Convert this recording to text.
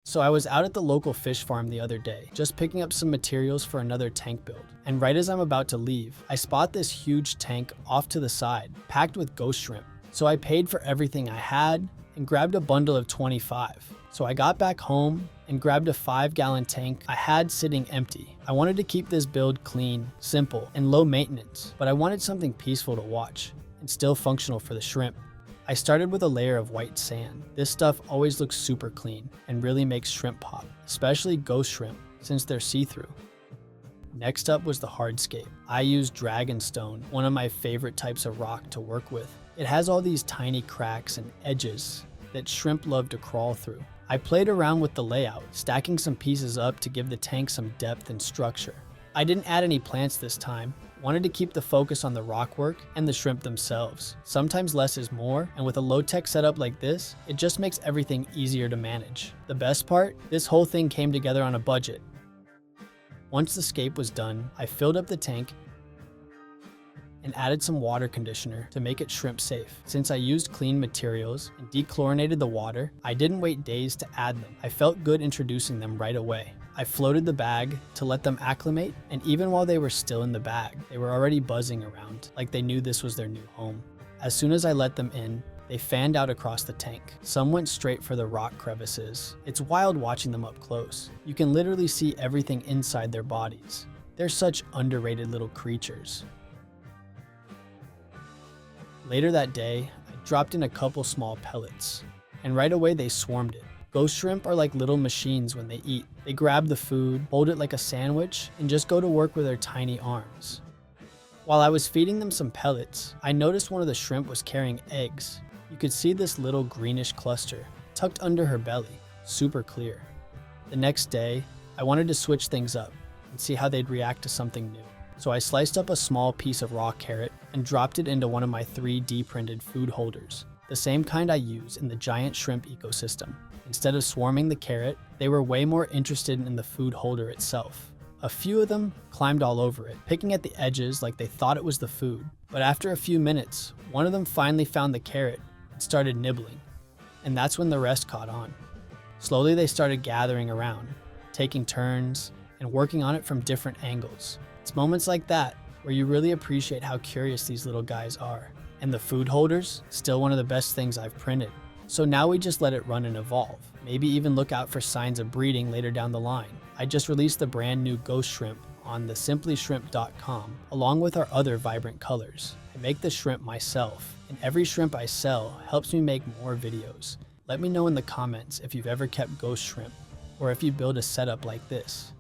So I was out at the local fish farm the other day, just picking up some materials for another tank build. And right as I'm about to leave, I spot this huge tank off to the side, packed with ghost shrimp. So I paid for everything I had and grabbed a bundle of 25. So I got back home and grabbed a 5-gallon tank I had sitting empty. I wanted to keep this build clean, simple, and low maintenance, but I wanted something peaceful to watch and still functional for the shrimp. I started with a layer of white sand. This stuff always looks super clean and really makes shrimp pop, especially ghost shrimp since they're see-through. Next up was the hardscape. I used dragonstone, one of my favorite types of rock to work with. It has all these tiny cracks and edges that shrimp love to crawl through. I played around with the layout, stacking some pieces up to give the tank some depth and structure. I didn't add any plants this time. Wanted to keep the focus on the rock work and the shrimp themselves. Sometimes less is more, and with a low-tech setup like this, it just makes everything easier to manage. The best part? This whole thing came together on a budget. Once the scape was done, I filled up the tank and added some water conditioner to make it shrimp safe. Since I used clean materials and dechlorinated the water, I didn't wait days to add them. I felt good introducing them right away. I floated the bag to let them acclimate, and even while they were still in the bag, they were already buzzing around, like they knew this was their new home. As soon as I let them in, they fanned out across the tank. Some went straight for the rock crevices. It's wild watching them up close. You can literally see everything inside their bodies. They're such underrated little creatures. Later that day, I dropped in a couple small pellets, and right away they swarmed it. Ghost shrimp are like little machines when they eat. They grab the food, hold it like a sandwich, and just go to work with their tiny arms. While I was feeding them some pellets, I noticed one of the shrimp was carrying eggs. You could see this little greenish cluster tucked under her belly, super clear. The next day, I wanted to switch things up and see how they'd react to something new. So I sliced up a small piece of raw carrot and dropped it into one of my 3D printed food holders, the same kind I use in the giant shrimp ecosystem. Instead of swarming the carrot, they were way more interested in the food holder itself. A few of them climbed all over it, picking at the edges like they thought it was the food. But after a few minutes, one of them finally found the carrot and started nibbling. And that's when the rest caught on. Slowly they started gathering around, taking turns, and working on it from different angles. It's moments like that where you really appreciate how curious these little guys are. And the food holders, still one of the best things I've printed. So now we just let it run and evolve. Maybe even look out for signs of breeding later down the line. I just released the brand new ghost shrimp on the simplyshrimp.com, along with our other vibrant colors. I make the shrimp myself, and every shrimp I sell helps me make more videos. Let me know in the comments if you've ever kept ghost shrimp, or if you build a setup like this.